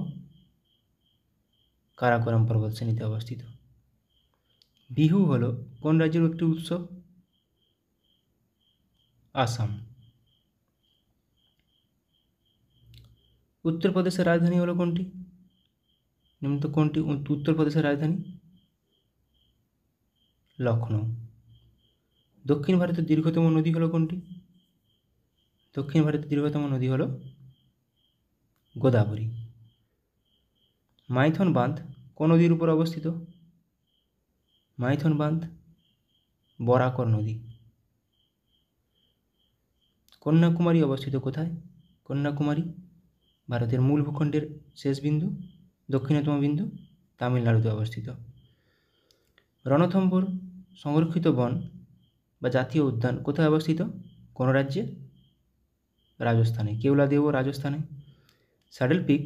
কারাকোরাম পর্বতশ্রেণীতে অবস্থিত। বিহু হল কোন রাজ্যের একটি উৎসব? আসাম। উত্তরপ্রদেশের রাজধানী হলো কোনটি? নিম্নলিখিত কোনটি উত্তরপ্রদেশের রাজধানী? লখনৌ। দক্ষিণ ভারতের দীর্ঘতম নদী হলো কোনটি? দক্ষিণ ভারতের দীর্ঘতম নদী হলো গোদাবরী। মাইথন বাঁধ কোন নদীর উপর অবস্থিত? মাইথন বাঁধ বরাকর নদী। কন্যাকুমারী অবস্থিত কোথায়? কন্যাকুমারী ভারতের মূল ভূখণ্ডের শেষ বিন্দু, দক্ষিণতম বিন্দু, তামিলনাড়ুতে অবস্থিত। রণথম্ভোর সংরক্ষিত বন বা জাতীয় উদ্যান কোথায় অবস্থিত? কোন রাজ্যে? রাজস্থানে। কেওলাদেও রাজস্থানে। স্যাডেল পিক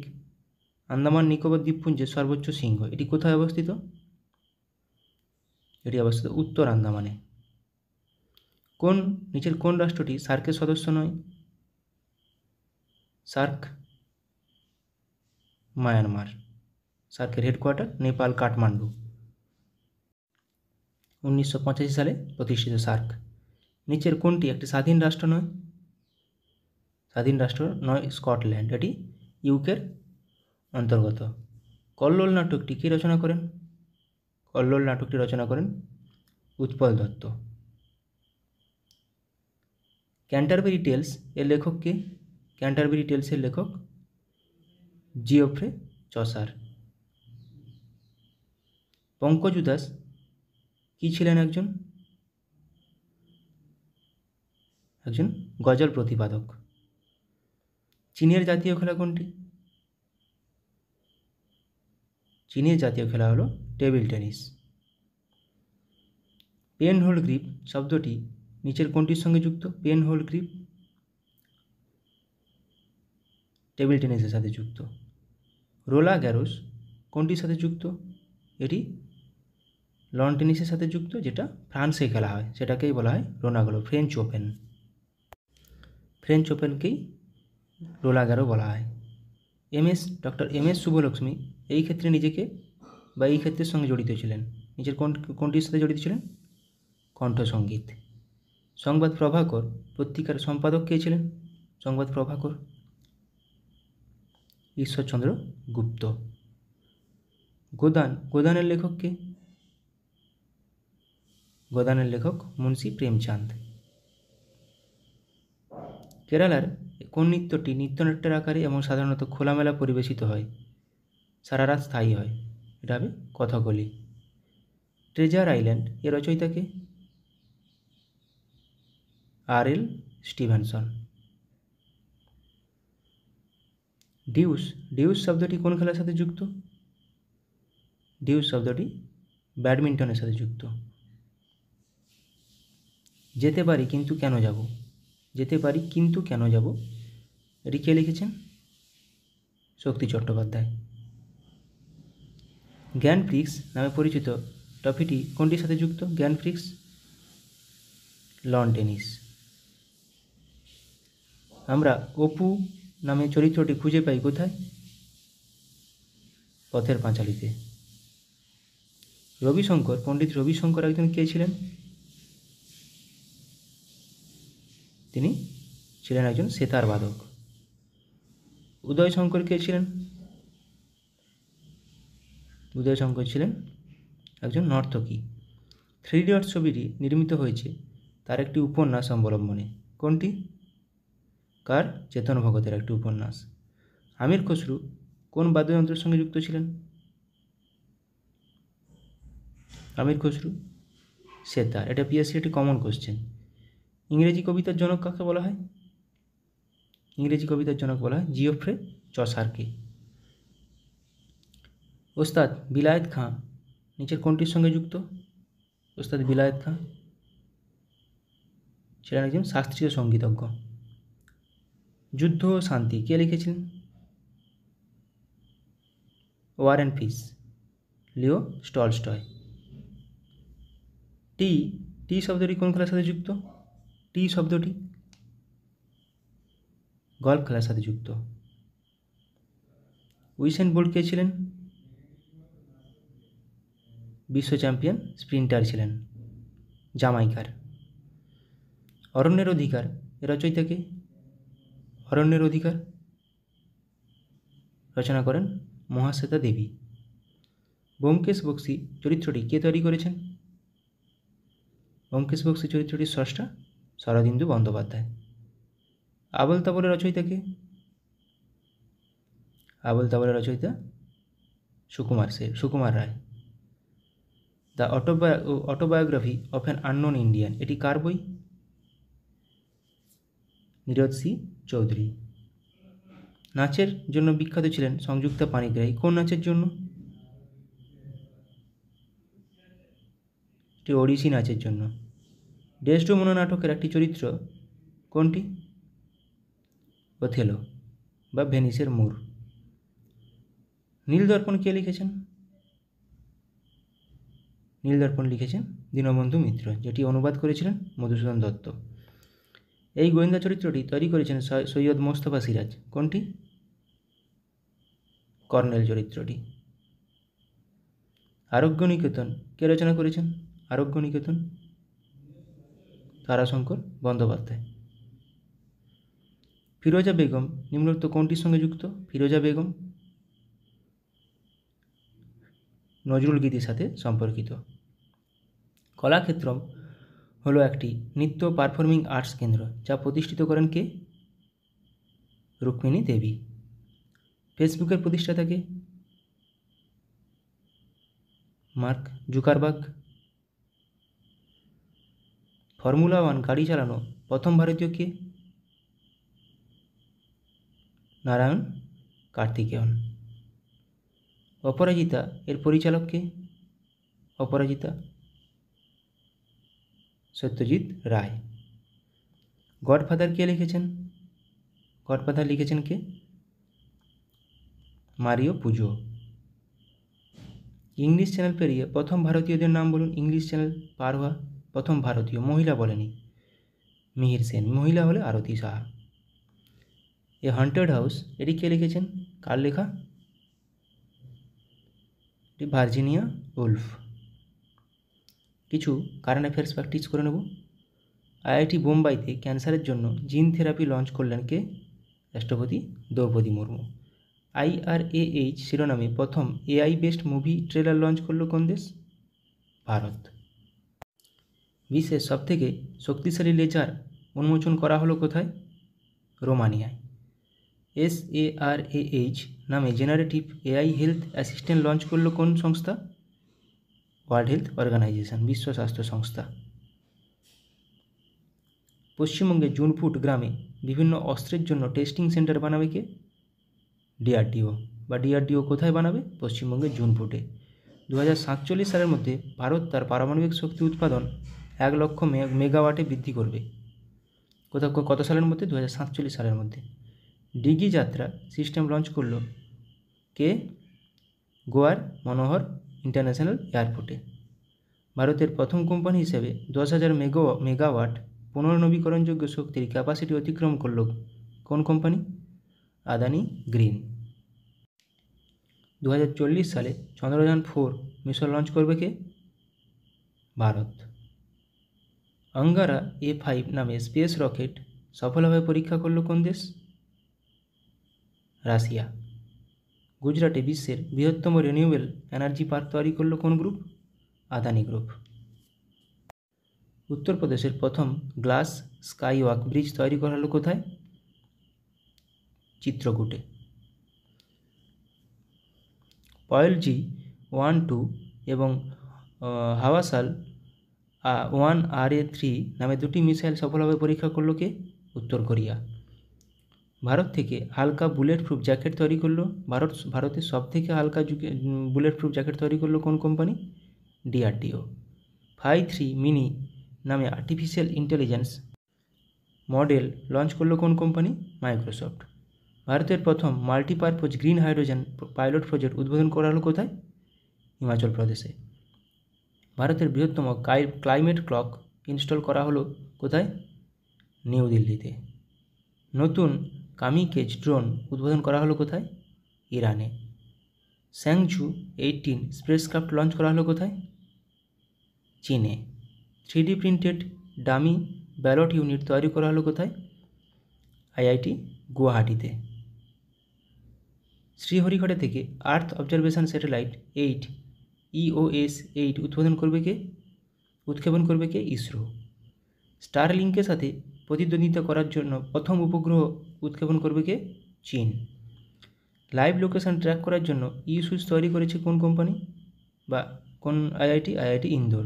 আন্দামান নিকোবর দ্বীপপুঞ্জের সর্বোচ্চ শৃঙ্গ। এটি কোথায় অবস্থিত? এটি অবস্থিত উত্তর আন্দামানে। নিচের কোন রাষ্ট্রটি সার্কের সদস্য নয়? SAARC Myanmar. সার্কের হেডকোয়ার্টার নেপাল কাঠমান্ডু। 1985 সালে প্রতিষ্ঠিত সার্ক। নিচের কোনটি একটি স্বাধীন রাষ্ট্র নয়? স্বাধীন রাষ্ট্র নয় স্কটল্যান্ড, এটি ইউকের অন্তর্গত। কল্লোল নাটকটি কে রচনা করেন? কল্লোল নাটকটি রচনা করেন উৎপল দত্ত। ক্যান্টারবেরি টেলস এর লেখক কে? ক্যান্টারবেরি টেলসের লেখক জিওফ্রে চসার। পঙ্কজ উদাস কি ছিলেন? একজন গজল প্রতিপাদক। চীনের জাতীয় খেলা কোনটি? চীনের জাতীয় খেলা হলো table tennis. Pen hold grip শব্দটি নিচের কোনটির সঙ্গে যুক্ত? পেন হোল্ড গ্রিপ টেবিল টেনিসের সাথে যুক্ত। রোলা গ্যারোস কোনটির সাথে যুক্ত? এটি লন টেনিসের সাথে যুক্ত, যেটা ফ্রান্সে খেলা হয়, সেটাকেই বলা হয় রোনাগলো, ফ্রেঞ্চ ওপেন। ফ্রেঞ্চ ওপেনকেই রোলা গ্যারো বলা হয়। ডক্টর এম এস শুভলক্ষ্মী এই ক্ষেত্রে নিজেকে বা এই ক্ষেত্রের সঙ্গে জড়িত ছিলেন। নিচের কোনটির সাথে জড়িত ছিলেন? কণ্ঠসঙ্গীত। সংবাদ প্রভাকর পত্রিকার সম্পাদক কে ছিলেন? সংবাদ প্রভাকর ঈশ্বরচন্দ্র গুপ্ত। গোদানের লেখক কে? গোদানের লেখক মুন্সী প্রেমচাঁদ। কেরালার কোন নৃত্যটি নৃত্যনাট্যের আকারে এবং সাধারণত খোলামেলা পরিবেশিত হয়, সারা রাত স্থায়ী হয়? এটা হবে কথাকলি। ট্রেজার আইল্যান্ড এর রচয়িতা কে? আর.এল. স্টিভেনসন। ডিউস শব্দটি কোন খেলার সাথে যুক্ত? ডিউস শব্দটি ব্যাডমিন্টনের সাথে যুক্ত। যেতে পারি কিন্তু কেন যাব? যেতে পারি কিন্তু কেন যাব, এটি কে লিখেছেন? শক্তি চট্টোপাধ্যায়। গ্র্যান্ড প্রিক্স নামে পরিচিত ট্রফিটি কোনটির সাথে যুক্ত? Grand Prix loan tennis. আমরা অপু নামে চরিত্রটি খুঁজে পাই কোথায়? পথের পাঁচালীতে। পণ্ডিত রবিশঙ্কর একজন কে ছিলেন? তিনি ছিলেন একজন সেতার বাদক। উদয়শঙ্কর কে ছিলেন? উদয়শঙ্কর ছিলেন একজন নর্তকী। 3 ইডিয়টস ছবিটি নির্মিত হয়েছে তার একটি উপন্যাস অবলম্বনে। কোনটি? কার? চেতন ভগতের একটি উপন্যাস। আমির খসরু কোন বাদ্যযন্ত্রের সঙ্গে যুক্ত ছিলেন? আমির খসরু সেতার। এটা পিএসসি একটি কমন কোশ্চেন। ইংরেজি কবিতার জনক কাকে বলা হয়? ইংরেজি কবিতার জনক বলা হয় জিওফ্রে চসারকে। ওস্তাদ বিলায়েত খাঁ নিচের কোনটির সঙ্গে যুক্ত? ওস্তাদ বিলায়েত খাঁ ছিলেন একজন শাস্ত্রীয় সঙ্গীতজ্ঞ। যুদ্ধ ও শান্তি কে লিখেছিলেন? War and peace, Leo Tolstoy. T T শব্দটি কোন খেলার সাথে যুক্ত? টি শব্দটি গল্ফ খেলার সাথে যুক্ত। উইসেন বোল্ট কে ছিলেন? বিশ্ব চ্যাম্পিয়ন স্প্রিন্টার ছিলেন, জামাইকার। অরণ্যের অধিকার এর রচয়িতা কে? অরণ্যের অধিকার রচনা করেন মহাশ্বেতা দেবী। ব্যোমকেশ বক্সী চরিত্রটি কে তৈরি করেছেন? ব্যোমকেশ বক্সী চরিত্রটির স্রষ্টা শরদিন্দু বন্দ্যোপাধ্যায়। আবোল তাবোলের রচয়িতা কে? আবোল তাবোলের রচয়িতা Sukumar Ray. The autobiography of an unknown Indian এটি কার বই? নীরজ সি চৌধুরী। নাচের জন্য বিখ্যাত ছিলেন সংযুক্তা পানিগ্রাহী। কোন নাচের জন্য? এটি ওড়িশি নাচের জন্য। ডেসডেমোনা নাটকের একটি চরিত্র কোনটি? ওথেলো বা ভেনিসের মূর। নীলদর্পণ কে লিখেছেন? নীলদর্পণ লিখেছেন দীনবন্ধু মিত্র, যেটি অনুবাদ করেছিলেন মধুসূদন দত্ত। এই গোয়েন্দা চরিত্রটি তৈরি করেছেন সৈয়দ মোস্তফা সিরাজ। কোনটি? কর্নেল চরিত্রটি। আরোগ্য নিকেতন কে রচনা করেছেন? আরোগ্য নিকেতন তারাশঙ্কর বন্দ্যোপাধ্যায়। ফিরোজা বেগম নিম্নোক্ত কোনটির সঙ্গে যুক্ত? ফিরোজা বেগম নজরুল গীতির সাথে সম্পর্কিত। কলাক্ষেত্রম হলো একটি নৃত্য পারফর্মিং আর্টস কেন্দ্র যা প্রতিষ্ঠিত করেন কে? রুক্মিণী দেবী। ফেসবুকের প্রতিষ্ঠাতা কে? Mark Zuckerberg. ফর্মুলা 1 গাড়ি চালানো প্রথম ভারতীয় কে? নারায়ণ কার্তিকেয়ন। অপরাজিতা এর পরিচালক কে? অপরাজিতা সত্যজিৎ রায়। গডফাদার কে লিখেছেন? গডফাদার লিখেছেন কে? মারিও পুজো। ইংলিশ চ্যানেল পেরিয়ে প্রথম ভারতীয়দের নাম বলুন। ইংলিশ চ্যানেল পার হওয়া প্রথম ভারতীয়, মহিলা বলেনি, মিহির সেন, মহিলা হলে আরতি সাহা। এ হন্টেড হাউস এটি কে লিখেছেন? কার লেখা? এটি ভার্জিনিয়া উলফ। কিছু কারেন্ট অ্যাফেয়ার্স প্র্যাকটিস করে নেব। আইআইটি বোম্বাইতে ক্যান্সারের জন্য জিন থেরাপি লঞ্চ করলেন কে? রাষ্ট্রপতি দ্রৌপদী মুর্মু। IRAH শিরোনামে প্রথম AI based movie trailer launch করল কোন দেশ? ভারত। বিশ্বের সবথেকে শক্তিশালী লেজার উন্মোচন করা হলো কোথায়? রোমানিয়ায়। SARAH নামে generative AI health assistant launch করলো কোন সংস্থা? ওয়ার্ল্ড হেলথ অর্গানাইজেশন, বিশ্ব স্বাস্থ্য সংস্থা। পশ্চিমবঙ্গের জুনপুট গ্রামে বিভিন্ন অস্ত্রের জন্য টেস্টিং সেন্টার বানাবে কে? DRDO। বা DRDO কোথায় বানাবে? পশ্চিমবঙ্গের জুনপুটে। 2047 সালের মধ্যে ভারত তার পারমাণবিক শক্তি উৎপাদন 1 লক্ষ মেগাওয়াটে বৃদ্ধি করবে। কত সালের মধ্যে? 2047 সালের মধ্যে। ডিগি যাত্রা সিস্টেম লঞ্চ করল কে? গোয়ার মনোহর ইন্টারন্যাশনাল এয়ারপোর্টে। ভারতের প্রথম কোম্পানি হিসেবে 10,000 মেগাওয়াট পুনর্নবীকরণযোগ্য শক্তির ক্যাপাসিটি অতিক্রম করল কোন কোম্পানি? আদানি গ্রিন। 2040 সালে চন্দ্রযান 4 মিশন লঞ্চ করবে কে? ভারত। অঙ্গারা A5 নামে স্পেস রকেট সফলভাবে পরীক্ষা করল কোন দেশ? রাশিয়া। গুজরাটে বিশ্বের বৃহত্তম রিনিউয়েবল এনার্জি পার্ক তৈরি করল কোন গ্রুপ? আদানি গ্রুপ। উত্তরপ্রদেশের প্রথম গ্লাস স্কাইওয়াক ব্রিজ তৈরি করা হলো কোথায়? চিত্রকূটে। পয়েল G1-2 এবং হাওয়াসাল 1RA-3 নামে দুটি মিসাইল সফলভাবে পরীক্ষা করলো কে? উত্তর কোরিয়া। ভারত থেকে হালকা বুলেট প্রুফ জ্যাকেট তৈরি করলো ভারতের সবথেকে হালকা বুলেট প্রুফ জ্যাকেট তৈরি করলো কোন কোম্পানি? DRDO। 5-3 মিনি নামে আর্টিফিশিয়াল ইন্টেলিজেন্স মডেল লঞ্চ করলো কোন কোম্পানি? মাইক্রোসফট। ভারতের প্রথম multipurpose green hydrogen pilot project উদ্বোধন করা হলো কোথায়? হিমাচল প্রদেশে। ভারতের বৃহত্তম ক্লাইমেট ক্লক ইনস্টল করা হলো কোথায়? নিউ দিল্লিতে। নতুন কামিকেজ ড্রোন উদ্বোধন করা হলো কোথায়? ইরানে। স্যাংঝু 18 স্পেসক্রাফট লঞ্চ করা হলো কোথায়? চীনে। 3D printed dummy ballot unit তৈরি করা হলো কোথায়? IIT গুয়াহাটিতে। শ্রীহরিকোটা থেকে আর্থ অবজারভেশন স্যাটেলাইট 8 EOS 8 উৎক্ষেপণ করবে কে? ইসরো। স্টারলিংকের সাথে প্রতিদ্বন্দ্বিতা করার জন্য প্রথম উপগ্রহ উৎক্ষেপণ করবে কে? চীন। লাইভ লোকেশন ট্র্যাক করার জন্য সুইচ তৈরি করেছে কোন কোম্পানি বা কোন IIT ইন্দোর।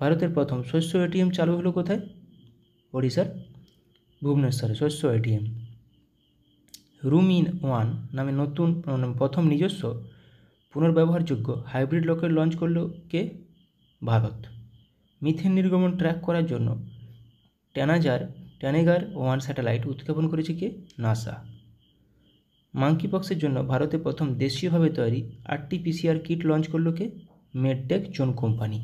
ভারতের প্রথম শস্য ATM চালু হলো কোথায়? ওড়িশার ভুবনেশ্বরে শস্য ATM। রুম-ইন-1 নামে নতুন প্রথম নিজস্ব পুনর্ব্যবহারযোগ্য হাইব্রিড রকেট লঞ্চ করলো কে? ভারত। মিথেন নির্গমন ট্র্যাক করার জন্য ট্যানেগার 1 স্যাটেলাইট উৎক্ষেপণ করেছে কে? নাসা। মাঙ্কিপক্সের জন্য ভারতে প্রথম দেশীয়ভাবে তৈরি RT-PCR কিট লঞ্চ করলো কে? Medtech zone company.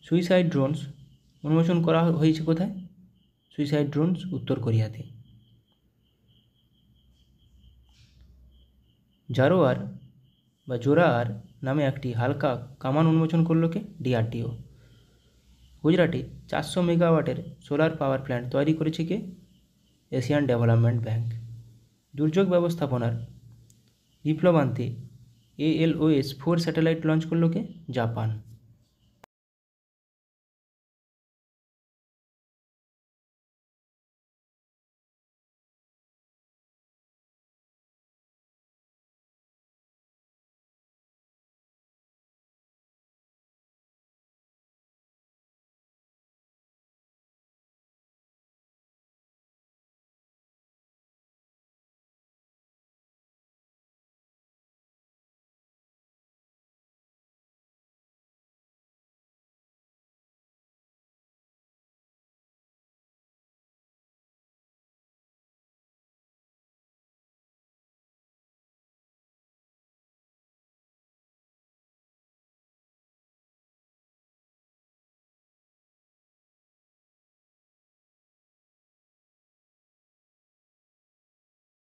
Suicide drones উন্মোচন করা হয়েছে কোথায়? সুইসাইড ড্রোনস উত্তর কোরিয়াতে। জোরাআর নামে একটি হালকা কামান উন্মোচন করলো কে? DRDO। গুজরাটে 400 মেগাওয়াটের সোলার পাওয়ার প্ল্যান্ট তৈরি করেছে কে? Asian development bank. দুর্যোগ ব্যবস্থাপনার বিপ্লব আনতে ALOS-4 স্যাটেলাইট লঞ্চ করলো কে? জাপান।